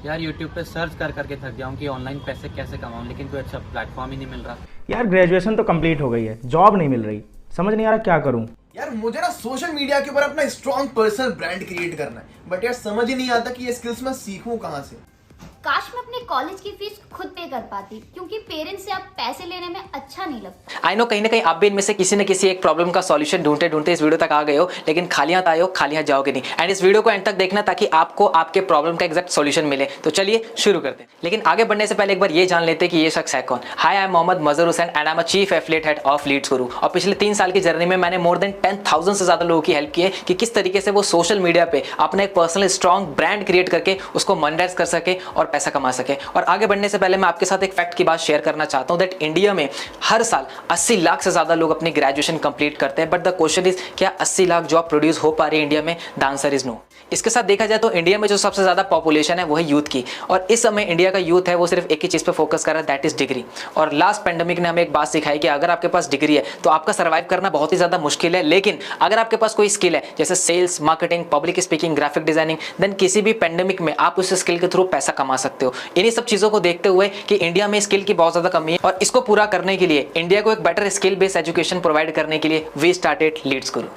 यार यूट्यूब पे सर्च कर करके थक गया हूँ कि ऑनलाइन पैसे कैसे कमाऊँ, लेकिन कोई अच्छा प्लेटफॉर्म ही नहीं मिल रहा। यार ग्रेजुएशन तो कंप्लीट हो गई है, जॉब नहीं मिल रही। समझ नहीं आ रहा क्या करूं। यार मुझे ना सोशल मीडिया के ऊपर अपना स्ट्रॉन्ग पर्सनल ब्रांड क्रिएट करना है, बट यार समझ ही नहीं आता कि ये स्किल्स मैं सीखूं कहाँ से। काश मैं अपने कॉलेज की फीस खुद पे कर पाती, क्योंकि पेरेंट्स से अब पैसे लेने में अच्छा नहीं लगता। आई नो कहीं ना कहीं आप भी इनमें से किसी न किसी एक प्रॉब्लम का सॉल्यूशन ढूंढते ढूंढते इस वीडियो तक आ गए हो, लेकिन खाली हाथ आए हो खाली हाथ जाओगे नहीं। एंड इस वीडियो को एंड तक देखना ताकि आपको आपके प्रॉब्लम का एग्जैक्ट सॉल्यूशन मिले। तो चलिए शुरू करते हैं, लेकिन आगे बढ़ने से पहले एक बार ये जान लेते हैं कि ये शख्स है कौन। Hi, I am Mohammad Mazhar Hussain and I am a chief affiliate head of Leads Guru. और पिछले 3 साल की जर्नी में मैंने मोर देन 10,000 से ज्यादा लोगों की हेल्प की है कि किस तरीके से वो सोशल मीडिया पे अपना एक पर्सनल स्ट्रॉन्ग ब्रांड क्रिएट करके उसको मोनेटाइज कर सके और पैसा कमा सके। और आगे बढ़ने से पहले मैं आपके साथ एक फैक्ट की बात शेयर करना चाहता हूं दैट इंडिया में हर साल 80 लाख से ज्यादा लोग अपनी ग्रेजुएशन कंप्लीट करते हैं। बट द क्वेश्चन इज, क्या 80 लाख जॉब प्रोड्यूस हो पा रही है इंडिया में? The answer is no. इसके साथ देखा जाए तो इंडिया में जो सबसे ज्यादा पॉपुलेशन है वो है यूथ की, और इस समय इंडिया का यूथ है वो सिर्फ एक ही चीज पे फोकस कर रहा है, दैट इज डिग्री। और लास्ट पेंडेमिक ने हमें एक बात सिखाई कि अगर आपके पास डिग्री है तो आपका सर्वाइव करना बहुत ही ज्यादा मुश्किल है, लेकिन अगर आपके पास कोई स्किल है जैसे sales, marketing, public speaking, graphic designing, then किसी भी पेंडेमिक में आप उस स्किल के थ्रू पैसा कमा सकते हो। इन्हीं सब चीजों को देखते हुए कि इंडिया में स्किल की बहुत ज्यादा कमी है और इसको पूरा करने के लिए इंडिया को एक better skill based education provide करने के लिए we started Leeds Guru.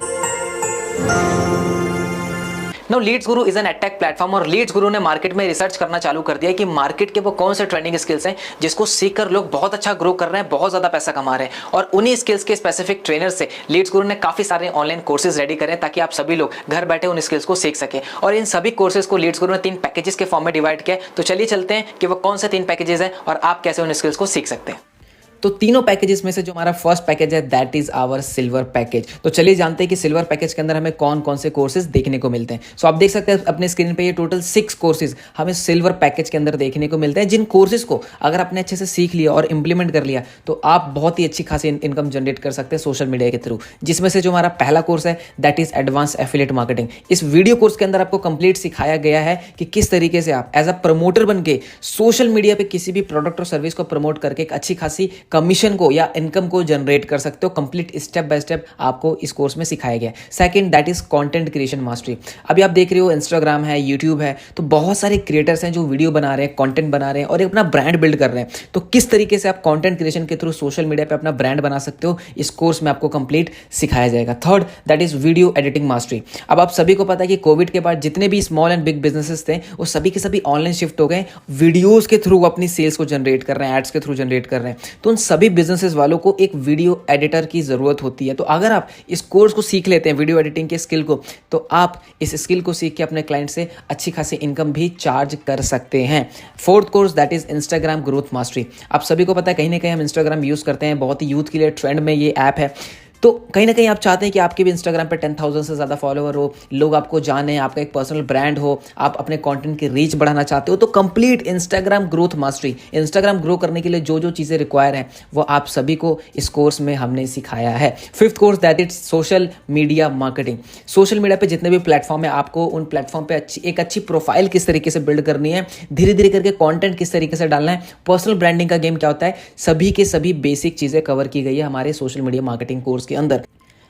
No, Leeds Guru is an edtech platform और लीड्स गुरु ने मार्केट में रिसर्च करना चालू कर दिया है कि मार्केट के वो कौन से ट्रेंडिंग स्किल्स हैं जिसको सीखकर लोग बहुत अच्छा ग्रो कर रहे हैं, बहुत ज्यादा पैसा कमा रहे हैं। और उन्हीं स्किल्स के स्पेसिफिक ट्रेनर से लीड्स गुरु ने काफी सारे ऑनलाइन कोर्सेज रेडी करे ताकि आप सभी लोग घर बैठे उन स्किल्स को सीख सके। और इन सभी कोर्सेज को लीड्स गुरु ने 3 पैकेजेस के फॉर्म में डिवाइड किया। तो चलिए चलते हैं कि वो कौन से 3 पैकेजेस हैं और आप कैसे उन स्किल्स को सीख सकते हैं। तो तीनों पैकेजेस में से जो हमारा फर्स्ट पैकेज है that is our silver package. तो चलिए जानते हैं कि सिल्वर पैकेज के अंदर हमें कौन कौन से कोर्सेज देखने को मिलते हैं। सो आप देख सकते हैं अपने स्क्रीन पे ये टोटल 6 कोर्सेज हमें सिल्वर पैकेज के अंदर देखने को मिलते हैं, जिन कोर्सेज को अगर आपने अच्छे से सीख लिया और इंप्लीमेंट कर लिया तो आप बहुत ही अच्छी खासी इनकम जनरेट कर सकते हैं सोशल मीडिया के थ्रू। जिसमें से जो हमारा पहला कोर्स है that is advance affiliate marketing. इस वीडियो कोर्स के अंदर आपको कंप्लीट सिखाया गया है कि किस तरीके से आप एज अ प्रमोटर बन के सोशल मीडिया पे किसी भी प्रोडक्ट और सर्विस को प्रमोट करके एक अच्छी खासी कमीशन को या इनकम को जनरेट कर सकते हो। कंप्लीट स्टेप बाय स्टेप आपको इस कोर्स में सिखाया गया है। Second that is content creation mastery. अभी आप देख रहे हो इंस्टाग्राम है, यूट्यूब है, तो बहुत सारे क्रिएटर्स हैं जो वीडियो बना रहे हैं, कंटेंट बना रहे हैं और एक अपना ब्रांड बिल्ड कर रहे हैं। तो किस तरीके से आप कंटेंट क्रिएशन के थ्रू सोशल मीडिया पे अपना ब्रांड बना सकते हो, इस कोर्स में आपको कंप्लीट सिखाया जाएगा। Third that is video editing mastery. अब आप सभी को पता है कि कोविड के बाद जितने भी स्मॉल एंड बिग बिजनेसेस थे वो सभी के सभी ऑनलाइन शिफ्ट हो गए, वीडियोज के थ्रू अपनी सेल्स को जनरेट कर रहे हैं, एड्स के थ्रू जनरेट कर रहे हैं। तो उन सभी बिजनेसेस वालों को एक वीडियो एडिटर की जरूरत होती है। तो अगर आप इस कोर्स को सीख लेते हैं वीडियो एडिटिंग के स्किल को, तो आप इस स्किल को सीख के अपने क्लाइंट से अच्छी खासी इनकम भी चार्ज कर सकते हैं। Fourth course that is Instagram growth mastery. आप सभी को पता है कहीं ना कहीं हम इंस्टाग्राम यूज करते हैं, बहुत ही यूथ के लिए ट्रेंड में ये ऐप है। तो कहीं ना कहीं आप चाहते हैं कि आपके भी इंस्टाग्राम पे 10,000 से ज़्यादा फॉलोअर हो, लोग आपको जाने, आपका एक पर्सनल ब्रांड हो, आप अपने कंटेंट की रीच बढ़ाना चाहते हो, तो complete Instagram growth mastery, Instagram grow करने के लिए जो जो चीज़ें रिक्वायर हैं वो आप सभी को इस कोर्स में हमने सिखाया है। Fifth course that is social media marketing. Social media पे जितने भी प्लेटफॉर्म है आपको उन प्लेटफॉर्म पे एक अच्छी प्रोफाइल किस तरीके से बिल्ड करनी है, धीरे धीरे करके कॉन्टेंट किस तरीके से डालना है, पर्सनल ब्रांडिंग का गेम क्या होता है, सभी के सभी बेसिक चीज़ें कवर की गई है हमारे सोशल मीडिया मार्केटिंग कोर्स के अंदर।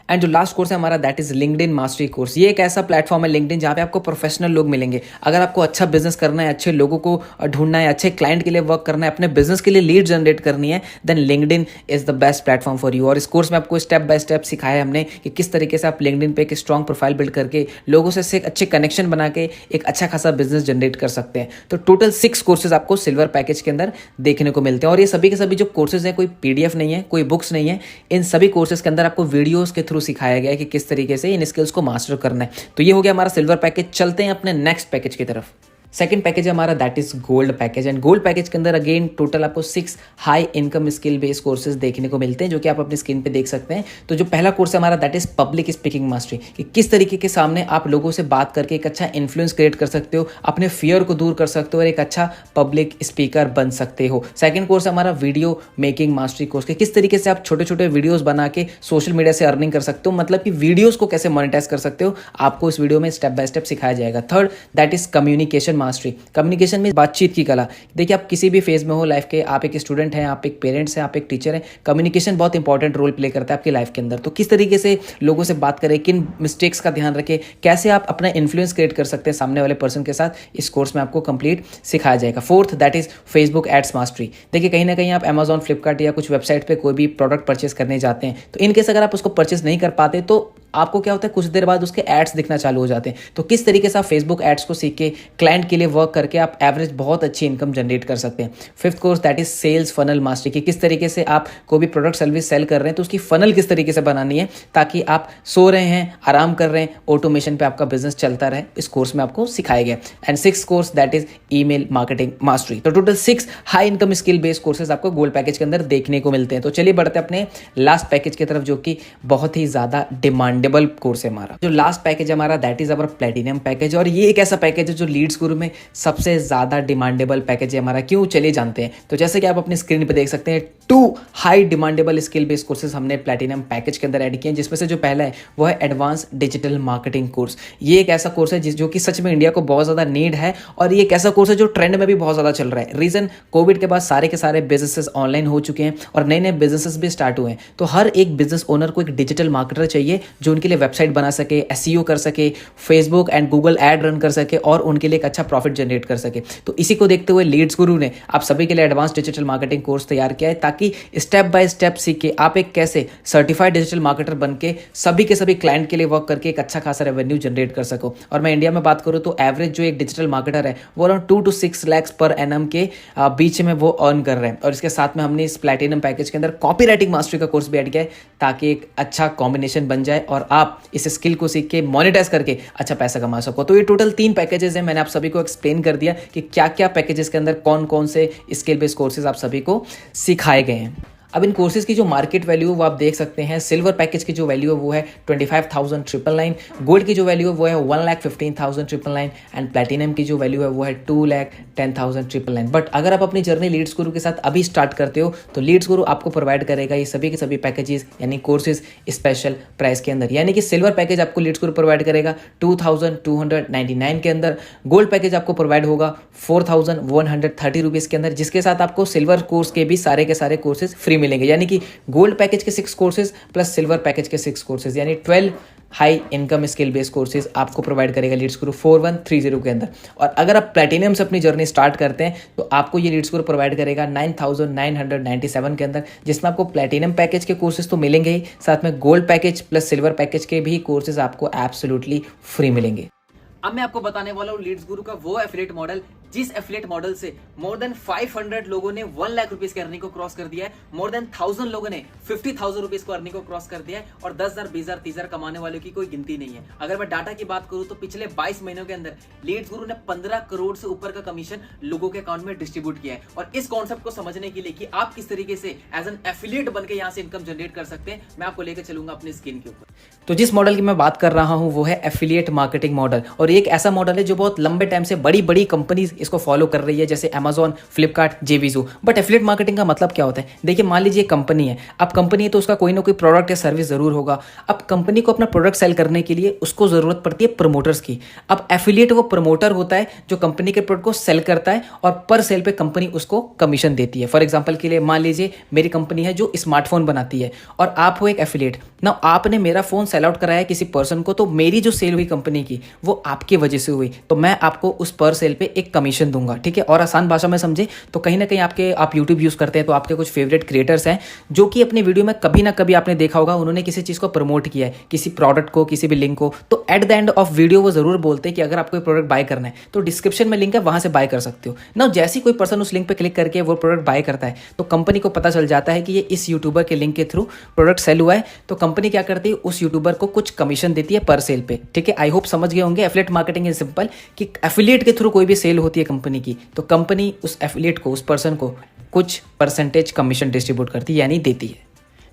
एंड जो लास्ट कोर्स है हमारा that is LinkedIn mastery course. ये एक ऐसा प्लेटफॉर्म है लिंक्डइन जहाँ पे आपको प्रोफेशनल लोग मिलेंगे। अगर आपको अच्छा बिजनेस करना है, अच्छे लोगों को ढूंढना है, अच्छे क्लाइंट के लिए वर्क करना है, अपने बिजनेस के लिए लीड जनरेट करनी है, then LinkedIn is the best platform for you. और इस कोर्स में आपको स्टेप बाय स्टेप सिखाया है हमने कि किस तरीके से आप लिंक्डइन पे एक स्ट्रॉन्ग प्रोफाइल बिल्ड करके लोगों से एक अच्छे कनेक्शन बना के एक अच्छा खासा बिजनेस जनरेट कर सकते हैं। तो टोटल 6 कोर्सेज आपको सिल्वर पैकेज के अंदर देखने को मिलते हैं। और ये सभी के सभी जो कोर्सेज हैं कोई PDF नहीं है, कोई बुक्स नहीं है, इन सभी कोर्सेज के अंदर आपको वीडियोज के थ्रू सिखाया गया है कि किस तरीके से इन स्किल्स को मास्टर करना है। तो ये हो गया हमारा सिल्वर पैकेज। चलते हैं अपने नेक्स्ट पैकेज की तरफ। सेकंड पैकेज है हमारा that is gold package. And gold package के अंदर अगेन टोटल आपको 6 high income skill based courses देखने को मिलते हैं, जो कि आप अपनी स्क्रीन पे देख सकते हैं। तो जो पहला कोर्स है हमारा that is public speaking mastery, कि किस तरीके के सामने आप लोगों से बात करके एक अच्छा इन्फ्लुएंस क्रिएट कर सकते हो, अपने फियर को दूर कर सकते हो और एक अच्छा पब्लिक स्पीकर बन सकते हो। सेकंड कोर्स है हमारा वीडियो मेकिंग मास्टरी कोर्स, कि किस तरीके से आप छोटे छोटे वीडियोस बना के सोशल मीडिया से अर्निंग कर सकते हो, मतलब कि वीडियोस को कैसे मोनेटाइज कर सकते हो, आपको इस वीडियो में स्टेप बाय स्टेप सिखाया जाएगा। Third that is communication mastery, communication में बातचीत की कला। देखिए आप किसी भी फेज में हो लाइफ के, आप एक स्टूडेंट हैं, आप एक पेरेंट्स हैं, आप एक टीचर हैं, कम्युनिकेशन बहुत इंपॉर्टेंट रोल प्ले करता है आपकी लाइफ के अंदर। तो किस तरीके से लोगों से बात करें, किन मिस्टेक्स का ध्यान रखें, कैसे आप अपना इन्फ्लुएंस क्रिएट कर सकते हैं सामने वाले पर्सन के साथ, इस कोर्स में आपको कंप्लीट सिखाया जाएगा। Fourth that is Facebook ads mastery. देखिए कहीं ना कहीं आप अमेजॉन, फ्लिपकार्ट या कुछ वेबसाइट पे कोई भी प्रोडक्ट परचेस करने जाते हैं, तो इनकेस अगर आप उसको परचेस नहीं कर पाते तो आपको क्या होता है, कुछ देर बाद उसके एड्स दिखना चालू हो जाते हैं। तो किस तरीके से आप फेसबुक एड्स को सीख के क्लाइंट के लिए वर्क करके आप एवरेज बहुत अच्छी इनकम जनरेट कर सकते हैं। Fifth course that is sales funnel mastery, कि किस तरीके से आप कोई भी प्रोडक्ट सर्विस सेल कर रहे हैं तो उसकी फनल किस तरीके से बनानी है ताकि आप सो रहे हैं, आराम कर रहे हैं, ऑटोमेशन पे आपका बिजनेस चलता रहे। इस कोर्स में आपको सिखाया गया। And six course that is email marketing mastery. तो total 6 high income skill based courses आपको गोल्ड पैकेज के अंदर देखने को मिलते हैं। तो चलिए बढ़ते हैं अपने लास्ट पैकेज की तरफ, जो कि बहुत ही ज्यादा डिमांडेबल कोर्स है। जो लास्ट पैकेज हमारा that is our platinum package, और ये एक ऐसा पैकेज है जो लीड्स गुरु में सबसे ज्यादा डिमांडेबल पैकेज है हमारा। क्यों, चलिए जानते हैं। तो जैसे कि आप अपनी स्क्रीन पे देख सकते हैं, 2 high demandable skill based courses हमने प्लेटिनम पैकेज के अंदर ऐड किए हैं, जिसमें से जो पहला है वो है एडवांस डिजिटल मार्केटिंग कोर्स। ये एक ऐसा कोर्स है जो कि सच में इंडिया को बहुत ज्यादा नीड है, और ये एक ऐसा कोर्स है जो ट्रेंड में भी बहुत ज्यादा चल रहा है। रीजन, कोविड के बाद सारे के सारे बिजनेसेस ऑनलाइन हो चुके हैं और नए नए बिजनेसेस भी स्टार्ट हुए हैं। तो हर एक बिजनेस ओनर को एक डिजिटल मार्केटर चाहिए जो उनके लिए वेबसाइट बना सके, एसईओ कर सके, Facebook and Google ad run कर सके और उनके लिए एक अच्छा प्रॉफिट जनरेट कर सके। तो इसी को देखते हुए लीड्स गुरु ने आप सभी के लिए एडवांस डिजिटल मार्केटिंग कोर्स तैयार किया है, ताकि स्टेप बाय स्टेप सीख के आप एक कैसे सर्टिफाइड डिजिटल मार्केटर बन के सभी के सभी क्लाइंट के लिए वर्क करके एक अच्छा खासा रेवेन्यू जनरेट कर सको। और मैं इंडिया में बात करूं तो एवरेज जो एक डिजिटल मार्केटर है वो around 2 to 6 lakhs per annum के बीच में वो अर्न कर रहे हैं। और इसके साथ में हमने इस प्लैटिनम पैकेज के अंदर कॉपी राइटिंग मास्टरी का कोर्स भी ऐड किया है, ताकि एक अच्छा कॉम्बिनेशन बन जाए और आप इस स्किल को सीख के मोनेटाइज करके अच्छा पैसा कमा सको। तो ये टोटल 3 पैकेजेस हैं। मैंने आप सभी को एक्सप्लेन कर दिया कि क्या क्या पैकेजेस के अंदर कौन कौन से स्किल बेस्ड कोर्सेज आप सभी को सिखाए गए हैं। अब इन कोर्सेज की जो मार्केट वैल्यू है वो आप देख सकते हैं। सिल्वर पैकेज की जो वैल्यू है वो है 25,999, गोल्ड की जो वैल्यू है वो है 1,15,999 एंड प्लेटिनम की जो वैल्यू है वो है 2,10,999। बट अगर आप अपनी जर्नी लीड्स गुरु के साथ अभी स्टार्ट करते हो तो लीड्स गुरु आपको प्रोवाइड करेगा ये सभी के सभी पैकेजेस यानी कोर्सेज स्पेशल प्राइस के अंदर। यानी कि सिल्वर पैकेज आपको लीड्स गुरु प्रोवाइड करेगा 2,299 के अंदर, गोल्ड पैकेज आपको प्रोवाइड होगा 4,130 रुपीज़ के अंदर, जिसके साथ आपको सिल्वर कोर्स के भी सारे के सारे कोर्सेज फ्री मिलेंगे। यानी कि गोल्ड पैकेज के 6 कोर्सेज प्लस सिल्वर पैकेज के 6 कोर्सेज, यानी 12 high income skill based courses आपको प्रोवाइड करेगा लीड्स गुरु 4130 के अंदर। और अगर आप प्लैटिनम से अपनी जर्नी स्टार्ट करते हैं तो आपको ये लीड्स गुरु प्रोवाइड करेगा 9,997 के अंदर, जिसमें आपको प्लैटिनम पैकेज के कोर्सेज तो मिलेंगे ही, साथ में gold package plus silver package के भी कोर्सेज आपको एब्सोल्युटली फ्री मिलेंगे। अब मैं आपको बताने वाला हूँ लीड्स गुरु का वो एफिलिएट मॉडल जिस एफिलिएट मॉडल से मोर देन 500 लोगों ने 1 लाख रुपीस की अर्निंग को क्रॉस कर दिया है, मोर देन 1000 लोगों ने 50,000 रुपीस को अर्निंग को क्रॉस कर दिया है, और 10,000, 20,000, 30,000 कमाने वालों की कोई गिनती नहीं है। अगर मैं डाटा की बात करूं तो पिछले 22 महीनों के अंदर लीड्स गुरु ने 15 करोड़ से ऊपर का कमीशन लोगों के अकाउंट में डिस्ट्रीब्यूट किया है। और इस कॉन्सेप्ट को समझने के लिए कि आप किस तरीके से एज एन एफिलिएट बनकर यहां से इनकम जनरेट कर सकते हैं, मैं आपको लेकर चलूंगा अपनी स्क्रीन के ऊपर। तो जिस मॉडल की मैं बात कर रहा हूं वो है एफिलिएट मार्केटिंग मॉडल, और एक ऐसा मॉडल है जो बहुत लंबे टाइम से बड़ी बड़ी कंपनीज इसको फॉलो कर रही है, जैसे Amazon, Flipkart, JVZoo. But affiliate marketing का मतलब क्या होता है? देखिए मान लीजिए कंपनी है, अब कंपनी है तो उसका कोई ना कोई प्रोडक्ट या सर्विस जरूर होगा। अब कंपनी को अपना प्रोडक्ट सेल करने के लिए उसको जरूरत पड़ती है प्रमोटर्स की। अब एफिलिएट वो प्रमोटर होता है जो कंपनी के प्रोडक्ट को सेल करता है और पर सेल पे कंपनी उसको कमीशन देती है। फॉर एग्जाम्पल के लिए मान लीजिए मेरी कंपनी है जो स्मार्टफोन बनाती है और आप हो एक एफिलिएट ना, आपने मेरा फोन सेल आउट कराया किसी पर्सन को, तो मेरी जो सेल हुई कंपनी की वो आपकी वजह से हुई, तो मैं आपको उस पर सेल पे एक कमीशन दूंगा। ठीक है, और आसान भाषा में समझे तो कहीं ना कहीं आप यूट्यूब यूज करते हैं तो आपके कुछ फेवरेट क्रिएटर्स हैं जो कि अपने वीडियो में कभी ना कभी आपने देखा होगा उन्होंने किसी चीज को प्रमोट किया है, किसी प्रोडक्ट को, किसी भी लिंक को, तो at the end of video वो जरूर बोलते हैं कि अगर आपको प्रोडक्ट बाय करना है तो डिस्क्रिप्शन में लिंक है, वहां से बाय कर सकते हो ना। जैसे कोई पर्सन उस लिंक पे क्लिक करके वो प्रोडक्ट बाय करता है तो कंपनी को पता चल जाता है कि ये इस यूट्यूबर के लिंक के थ्रू प्रोडक्ट सेल हुआ है, तो कंपनी क्या करती है, उस यूट्यूबर को कुछ कमीशन देती है पर सेल पे। ठीक है, आई होप समझ गए होंगे। एफिलिएट मार्केटिंग इज सिंपल कि एफिलिएट के थ्रू कोई भी सेल होती है कंपनी की तो कंपनी उस एफिलिएट को, उस पर्सन को कुछ परसेंटेज कमीशन डिस्ट्रीब्यूट करती है यानी देती है।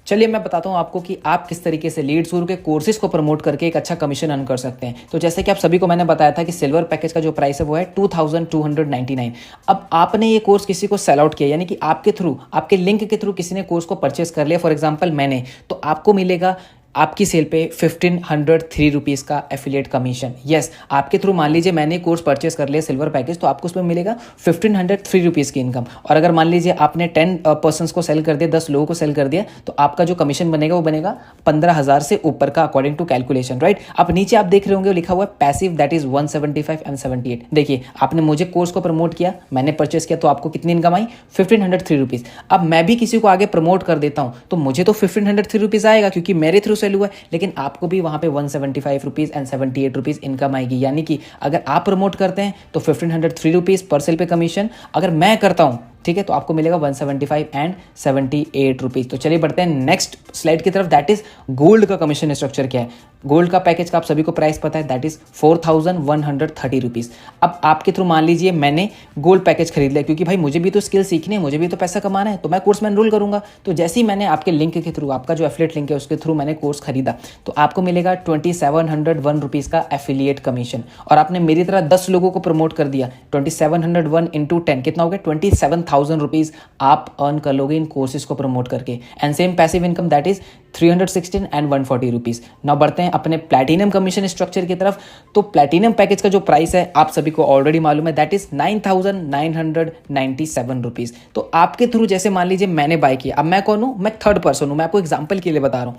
चलिए मैं बताता हूं आपको कि आप किस तरीके से लीड्स गुरु के कोर्सेज को प्रमोट करके एक अच्छा कमीशन अर्न कर सकते हैं। तो जैसे कि आप सभी को मैंने बताया था कि सिल्वर पैकेज का जो प्राइस है वो है 2,299। अब आपने ये कोर्स किसी को सेल आउट किया, यानी कि आपके थ्रू, आपके लिंक के थ्रू किसी ने कोर्स को परचेस कर लिया, फॉर एग्जाम्पल मैंने, तो आपको मिलेगा आपकी सेल पे 1503 रुपीज़ का एफिलिएट कमीशन। यस, आपके थ्रू मान लीजिए मैंने कोर्स परचेस कर लिया सिल्वर पैकेज, तो आपको उसमें मिलेगा 1503 रुपीज़ की इनकम। और अगर मान लीजिए आपने 10 पर्सन्स को सेल कर दिया, 10 लोगों को सेल कर दिया, तो आपका जो कमीशन बनेगा वो बनेगा 15,000 से ऊपर का अकॉर्डिंग टू कैलकुलेशन, राइट। अब नीचे आप देख रहे होंगे लिखा हुआ है पैसिव, दैट इज 175 एंड 78। देखिए, आपने मुझे कोर्स को प्रमोट किया, मैंने परचेस किया, तो आपको कितनी इनकम आई? 1503 रुपीज़। अब मैं भी किसी को आगे प्रमोट कर देता हूँ तो मुझे तो 1503 रुपीज़ आएगा क्योंकि मेरे थ्रू सेल हुआ है, लेकिन आपको भी वहाँ पे 175 रुपीज़ एंड 78 रुपीज़ इनकम आएगी। यानी कि अगर आप प्रमोट करते हैं तो 1503 रुपीज़ पर सेल पे कमीशन, अगर मैं करता हूँ, ठीक है, तो आपको मिलेगा 175 एंड 78 रुपीज़। तो चलिए बढ़ते हैं नेक्स्ट स्लाइड की तरफ, दैट इज गोल्ड का कमीशन स्ट्रक्चर क्या है। गोल्ड का पैकेज का आप सभी को प्राइस पता है, दैट इज 4130 रुपीज़। अब आपके थ्रू मान लीजिए मैंने गोल्ड पैकेज खरीद लिया, क्योंकि भाई मुझे भी तो स्किल सीखनी है, मुझे भी तो पैसा कमाना है, तो मैं कोर्स में एनरोल करूंगा। तो जैसे ही मैंने आपके लिंक के थ्रू, आपका जो एफिलिएट लिंक है उसके थ्रू मैंने कोर्स खरीदा, तो आपको मिलेगा 2701 रुपीज़ का एफिलिएट कमीशन। और आपने मेरी तरह 10 लोगों को प्रमोट कर दिया, 2701 इंटू 10 कितना हो गया? 27,000 रुपीज़ आप अर्न कर लोगे इन कोर्सेज को प्रमोट करके। And same passive income that is 316 and 140 rupees. Now बढ़ते हैं अपने प्लैटिनम कमीशन स्ट्रक्चर की तरफ। तो प्लैटिनम पैकेज का जो प्राइस है आप सभी को ऑलरेडी मालूम है, दैट इज 9,997 रुपीज़। तो आपके थ्रू जैसे मान लीजिए मैंने बाय किया, अब मैं कौन हूँ? मैं थर्ड पर्सन हूँ, मैं आपको एग्जाम्पल के लिए बता रहा हूँ।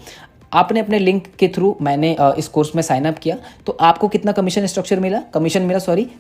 आपने अपने लिंक के थ्रू मैंने इस कोर्स में साइन अप किया, तो आपको कितना कमीशन स्ट्रक्चर मिला?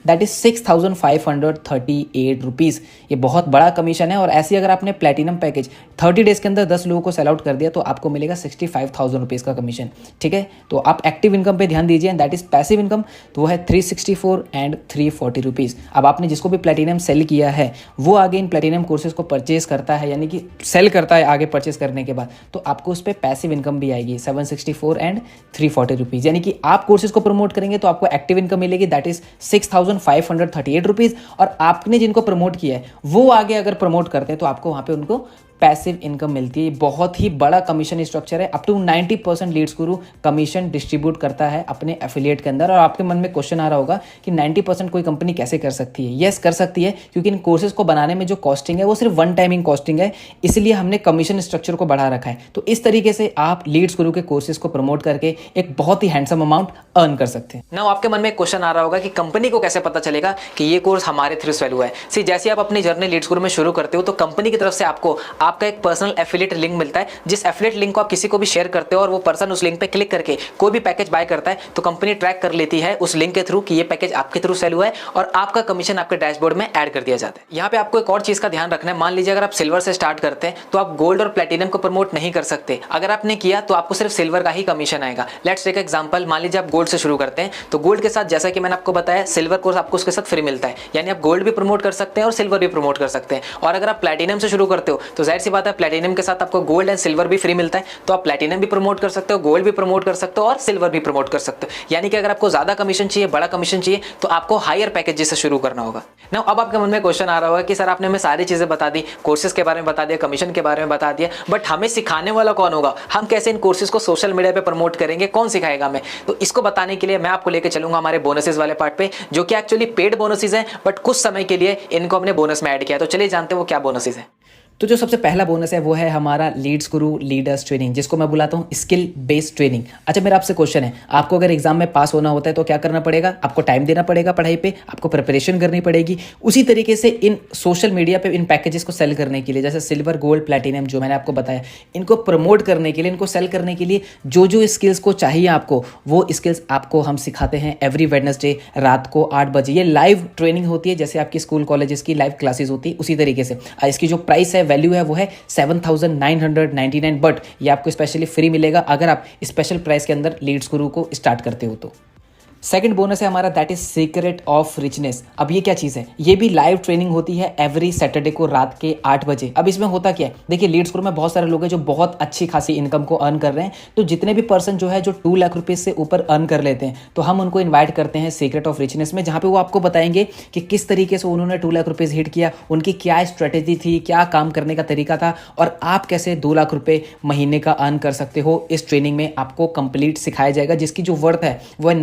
That is 6,538 rupees. ये बहुत बड़ा कमीशन है। और ऐसे अगर आपने प्लैटिनम पैकेज 30 डेज के अंदर 10 लोगों को सेल आउट कर दिया तो आपको मिलेगा 65,000 रुपीज़ का कमीशन, ठीक है। तो आप एक्टिव इनकम पे ध्यान दीजिए, दैट इज पैसिव इनकम, तो वो है 364 एंड 340 रुपीज़। अब आपने जिसको भी प्लैटिनम सेल किया है वो आगे इन प्लैटिनम कोर्सेज को परचेज करता है, यानी कि सेल करता है आगे परचेज करने के बाद, तो आपको उस पर पैसिव इनकम भी आएगी 764 एंड 340 रुपीज़। यानी कि आप कोर्सेज को प्रमोट करेंगे तो आपको एक्टिव इनकम मिलेगी, दैट इज 6,538 रुपीज़। और आपने जिनको प्रमोट किया है वो आगे अगर प्रमोट करते हैं तो आपको वहाँ पे उनको पैसिव इनकम मिलती है। बहुत ही बड़ा कमीशन स्ट्रक्चर है, up to 90% Leeds Guru commission distribute करता है अपने एफिलिएट के अंदर। और आपके मन में क्वेश्चन आ रहा होगा कि 90% कोई कंपनी कैसे कर सकती है? यस, कर सकती है, क्योंकि इन कोर्सेज को बनाने में जो कॉस्टिंग है वो सिर्फ वन टाइमिंग कॉस्टिंग है, इसलिए हमने कमीशन स्ट्रक्चर को बढ़ा रखा है। तो इस तरीके से आप लीड्स गुरु के कोर्सेज को प्रमोट करके एक बहुत ही हैंडसम अमाउंट अर्न कर सकते हैं। नाउ आपके मन में क्वेश्चन आ रहा होगा कि कंपनी को कैसे पता चलेगा कि ये कोर्स हमारे थ्रू सेल हुआ है। सी, जैसे आप अपनी जर्नी लीड्स गुरु में शुरू करते हो तो कंपनी की तरफ से आपको आपका एक पर्सनल एफिलिएट लिंक मिलता है, जिस एफिलिएट लिंक को आप किसी को भी शेयर करते हो और वो पर्सन उस लिंक पे क्लिक करके कोई भी पैकेज बाय करता है, तो कंपनी ट्रैक कर लेती है उस लिंक के थ्रू कि ये पैकेज आपके थ्रू सेल हुआ है और आपका कमीशन आपके डैशबोर्ड में ऐड कर दिया जाता है। यहाँ पे आपको एक और चीज का ध्यान रखना है, मान लीजिए अगर आप सिल्वर से स्टार्ट करते हैं तो आप गोल्ड और प्लैटिनम को प्रमोट नहीं कर सकते। अगर आपने किया तो आपको सिर्फ सिल्वर का ही कमीशन आएगा। लेट्स टेक एग्जांपल, मान लीजिए आप गोल्ड से शुरू करते हैं, तो गोल्ड के साथ जैसा कि मैंने आपको बताया सिल्वर कोर्स आपको उसके साथ फ्री मिलता है, यानी आप गोल्ड भी प्रमोट कर सकते हैं और सिल्वर भी प्रमोट कर सकते हैं। और अगर आप प्लैटिनम से शुरू करते हो तो जाहिर सी बात है प्लैटिनम के साथ आपको गोल्ड एंड सिल्वर भी फ्री मिलता है, तो आप प्लैटिनम भी प्रमोट कर सकते हो, गोल्ड भी प्रमोट कर सकते हो और सिल्वर भी प्रमोट कर सकते हो। यानी कि अगर आपको ज्यादा कमीशन चाहिए, बड़ा कमीशन चाहिए, तो आपको हायर पैकेज से शुरू करना होगा। नाउ अब आपके मन में क्वेश्चन आ रहा होगा कि सर आपने हमें सारी चीजें बता दी, कोर्सेज के बारे में बता दिया, कमीशन के बारे में बता दिया, बट हमें सिखाने वाला कौन होगा? हम कैसे इन कोर्सेज को सोशल मीडिया पे प्रमोट करेंगे? कौन सिखाएगा हमें? तो इसको बताने के लिए मैं आपको लेकर चलूंगा हमारे बोनसेस वाले पार्ट पे, जो कि एक्चुअली पेड बोनसेस हैं, बट कुछ समय के लिए इनको हमने बोनस में ऐड किया है। तो चलिए जानते हैं वो क्या बोनसेस हैं। तो जो सबसे पहला बोनस है वो है हमारा लीड्स गुरु लीडर्स ट्रेनिंग, जिसको मैं बुलाता हूँ स्किल बेस्ड ट्रेनिंग। अच्छा, मेरा आपसे क्वेश्चन है, आपको अगर एग्जाम में पास होना होता है तो क्या करना पड़ेगा? आपको टाइम देना पड़ेगा पढ़ाई पे, आपको प्रिपरेशन करनी पड़ेगी। उसी तरीके से इन सोशल मीडिया पे इन पैकेजेस को सेल करने के लिए, जैसे सिल्वर, गोल्ड, प्लैटिनम जो मैंने आपको बताया, इनको प्रमोट करने के लिए, इनको सेल करने के लिए जो जो स्किल्स को चाहिए आपको, वो स्किल्स आपको हम सिखाते हैं एवरी वेडनेसडे रात को 8 बजे। ये लाइव ट्रेनिंग होती है, जैसे आपकी स्कूल कॉलेजेस की लाइव क्लासेस होती है उसी तरीके से। इसकी जो प्राइस है, वैल्यू है, वो है 7,999, बट ये आपको स्पेशली फ्री मिलेगा अगर आप स्पेशल प्राइस के अंदर लीड्स गुरु को स्टार्ट करते हो तो। सेकंड बोनस है हमारा, that is secret of richness. अब ये क्या चीज़ है? ये भी लाइव ट्रेनिंग होती है एवरी सैटरडे को रात के 8 बजे। अब इसमें होता क्या है, देखिए लीड्स ग्रुप में बहुत सारे लोग हैं जो बहुत अच्छी खासी इनकम को अर्न कर रहे हैं। तो जितने भी पर्सन जो है जो 2 लाख रुपीज़ से ऊपर अर्न कर लेते हैं, तो हम उनको इन्वाइट करते हैं सीक्रेट ऑफ रिचनेस में, जहाँ पे वो आपको बताएंगे कि किस तरीके से उन्होंने 2 लाख रुपीज़ हिट किया, उनकी क्या स्ट्रेटेजी थी, क्या काम करने का तरीका था, और आप कैसे 2 लाख रुपये महीने का अर्न कर सकते हो। इस ट्रेनिंग में आपको कंप्लीट सिखाया जाएगा, जिसकी जो वर्थ है वो है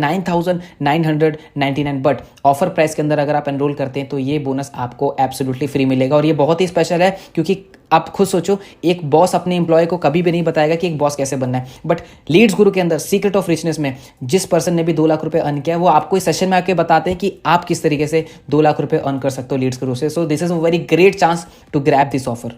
15,999, बट ऑफर प्राइस के अंदर अगर आप एनरोल करते हैं तो ये बोनस आपको एब्सोल्युटली फ्री मिलेगा। और ये बहुत ही स्पेशल है क्योंकि आप खुद सोचो, एक बॉस अपने एम्प्लॉय को कभी भी नहीं बताएगा कि एक बॉस कैसे बनना है, बट लीड्स गुरु के अंदर सीक्रेट ऑफ रिचनेस में जिस पर्सन ने भी 2 लाख रुपए अर्न किया है वो आपको इस सेशन में आके बताते हैं कि आप किस तरीके से 2 लाख रुपए अर्न कर सकते हो लीड्स गुरु से। So this is a very great chance to grab this offer.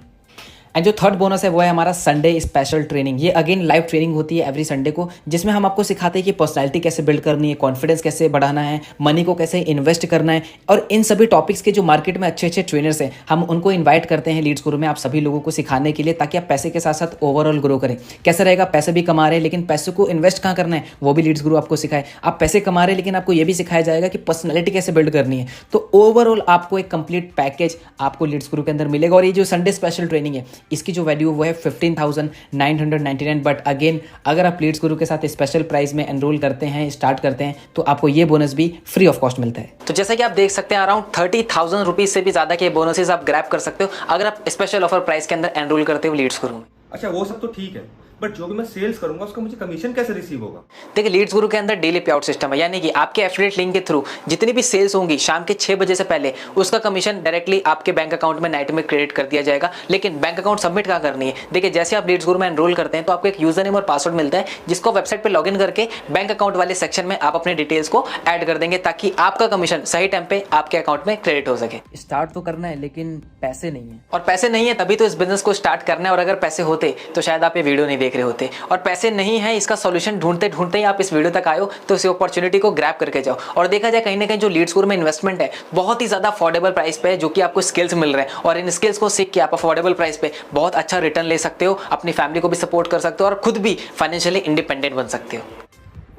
And जो थर्ड बोनस है वो है हमारा संडे स्पेशल ट्रेनिंग। ये अगेन लाइव ट्रेनिंग होती है एवरी संडे को, जिसमें हम आपको सिखाते हैं कि पर्सनैलिटी कैसे बिल्ड करनी है, कॉन्फिडेंस कैसे बढ़ाना है, मनी को कैसे इन्वेस्ट करना है, और इन सभी टॉपिक्स के जो मार्केट में अच्छे अच्छे ट्रेनर्स हैं हम उनको इन्वाइट करते हैं लीड्स गुरु में आप सभी लोगों को सिखाने के लिए, ताकि आप पैसे के साथ साथ ओवरऑल ग्रो करें। कैसे रहेगा, पैसे भी कमा रहे हैं लेकिन पैसे को इन्वेस्ट कहाँ करना है वो भी लीड्स गुरु आपको सिखाए। आप पैसे कमा रहे हैं लेकिन आपको ये भी सिखाया जाएगा कि पर्सनैलिटी कैसे बिल्ड करनी है। तो ओवरऑल आपको एक कंप्लीट पैकेज आपको लीड्स गुरु के अंदर मिलेगा। और ये जो संडे स्पेशल ट्रेनिंग है इसकी जो वैल्यू वो है 15,999, बट अगेन अगर आप लीड्स गुरु के साथ स्पेशल प्राइस में एनरोल करते हैं, स्टार्ट करते हैं, तो आपको ये बोनस भी फ्री ऑफ कॉस्ट मिलता है। तो जैसा कि आप देख सकते हैं अराउंड 30,000 रुपीज से भी ज्यादा के बोनसेस आप ग्रैब कर सकते हो अगर आप स्पेशल ऑफर प्राइस के अंदर एनरोल करते हो लीड्स गुरु में। अच्छा वो सब तो ठीक है, बट जो भी मैं सेल्स करूंगा उसका मुझे कमीशन कैसे रिसीव होगा? देखिए लीड्स गुरु के अंदर डेली पे आउट सिस्टम है, यानी कि आपके एफिलिएट लिंक के थ्रू जितनी भी सेल्स होंगी शाम के 6 बजे से पहले उसका कमीशन डायरेक्टली आपके बैंक अकाउंट में नाइट में क्रेडिट कर दिया जाएगा। लेकिन बैंक अकाउंट सबमिट कहाँ करनी है? देखिए जैसे आप लीड्स गुरु में एनरोल करते हैं तो आपको एक यूजर नेम और पासवर्ड मिलता है जिसको वेबसाइट पर लॉग इन करके बैंक अकाउंट वाले सेक्शन में आप अपने डिटेल्स को ऐड कर देंगे ताकि आपका कमीशन सही टाइम पे आपके अकाउंट में क्रेडिट हो सके। स्टार्ट तो करना है लेकिन पैसे नहीं है, और पैसे नहीं है तभी तो इस बिजनेस को स्टार्ट करना है। और अगर पैसे होते तो शायद आप ये वीडियो नहीं देख रहे होते। और पैसे नहीं है इसका सॉल्यूशन ढूंढते ढूंढते ही आप इस वीडियो तक आए हो, तो इस अपॉर्चुनिटी को ग्रैब करके जाओ। और देखा जाए कहीं ना कहीं जो लीड्स गुरु में इन्वेस्टमेंट है बहुत ही ज्यादा अफोर्डेबल प्राइस पे है, जो कि आपको स्किल्स मिल रहे हैं और इन स्किल्स को सीख के आप अफोर्डेबल प्राइस पे बहुत अच्छा रिटर्न ले सकते हो, अपनी फैमिली को भी सपोर्ट कर सकते हो और खुद भी फाइनेंशियली इंडिपेंडेंट बन सकते हो।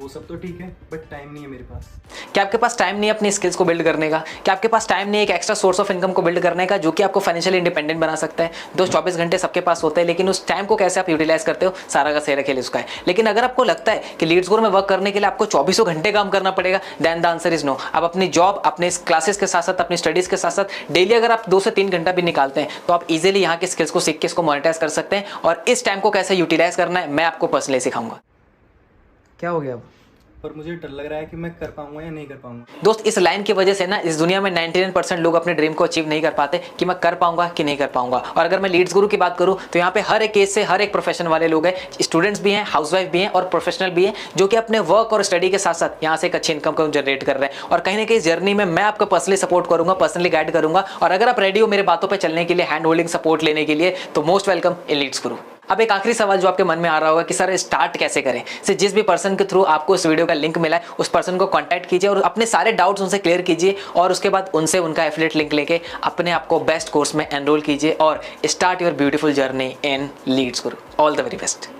वो सब तो ठीक है, बट टाइम नहीं है मेरे पास। क्या आपके पास टाइम नहीं है अपनी स्किल्स को बिल्ड करने का? क्या आपके पास टाइम नहीं है एक एक्स्ट्रा सोर्स ऑफ इनकम को बिल्ड करने का जो कि आपको फाइनेंशियली इंडिपेंडेंट बना सकता है? 24 घंटे सबके पास होते हैं, लेकिन उस टाइम को कैसे आप यूटिलाइज करते हो सारा का सारा खेल उसका है। लेकिन अगर आपको लगता है कि लीड्स गुरु में वर्क करने के लिए आपको 24 घंटे काम करना पड़ेगा, then the answer is no. आप अपनी जॉब, अपने क्लासेस के साथ साथ, अपनी स्टडीज के साथ साथ डेली अगर आप 2 से 3 घंटा भी निकालते हैं तो आप इजिली यहाँ के स्किल्स को सीख के इसको मोनेटाइज कर सकते हैं। और इस टाइम को कैसे यूटिलाइज करना है मैं आपको पर्सनली सिखाऊंगा। क्या हो गया अब? पर मुझे डर लग रहा है कि मैं कर पाऊंगा या नहीं कर पाऊंगा। दोस्त इस लाइन की वजह से ना इस दुनिया में 99% लोग अपने ड्रीम को अचीव नहीं कर पाते कि मैं कर पाऊंगा कि नहीं कर पाऊंगा। और अगर मैं लीड्स गुरु की बात करूं तो यहाँ पे हर एक केस से हर एक प्रोफेशन वाले लोग हैं, स्टूडेंट्स भी हैं, हाउसवाइफ भी हैं और प्रोफेशनल भी हैं, जो कि अपने वर्क और स्टडी के साथ साथ यहाँ से एक अच्छी इनकम को जनरेट कर रहे हैं। और कहीं ना कहीं इस जर्नी में मैं आपको पर्सनली सपोर्ट करूंगा, पर्सनली गाइड करूंगा। और अगर आप रेडी हो मेरे बातों पर चलने के लिए, हैंड होल्डिंग सपोर्ट लेने के लिए, तो मोस्ट वेलकम इन लीड्स गुरु। अब एक आखिरी सवाल जो आपके मन में आ रहा होगा कि सर स्टार्ट कैसे करें? से जिस भी पर्सन के थ्रू आपको इस वीडियो का लिंक मिला है उस पर्सन को कांटेक्ट कीजिए और अपने सारे डाउट्स उनसे क्लियर कीजिए और उसके बाद उनसे उनका एफिलिएट लिंक लेके अपने आप को बेस्ट कोर्स में एनरोल कीजिए और start your beautiful journey in Leads Guru. All the very best.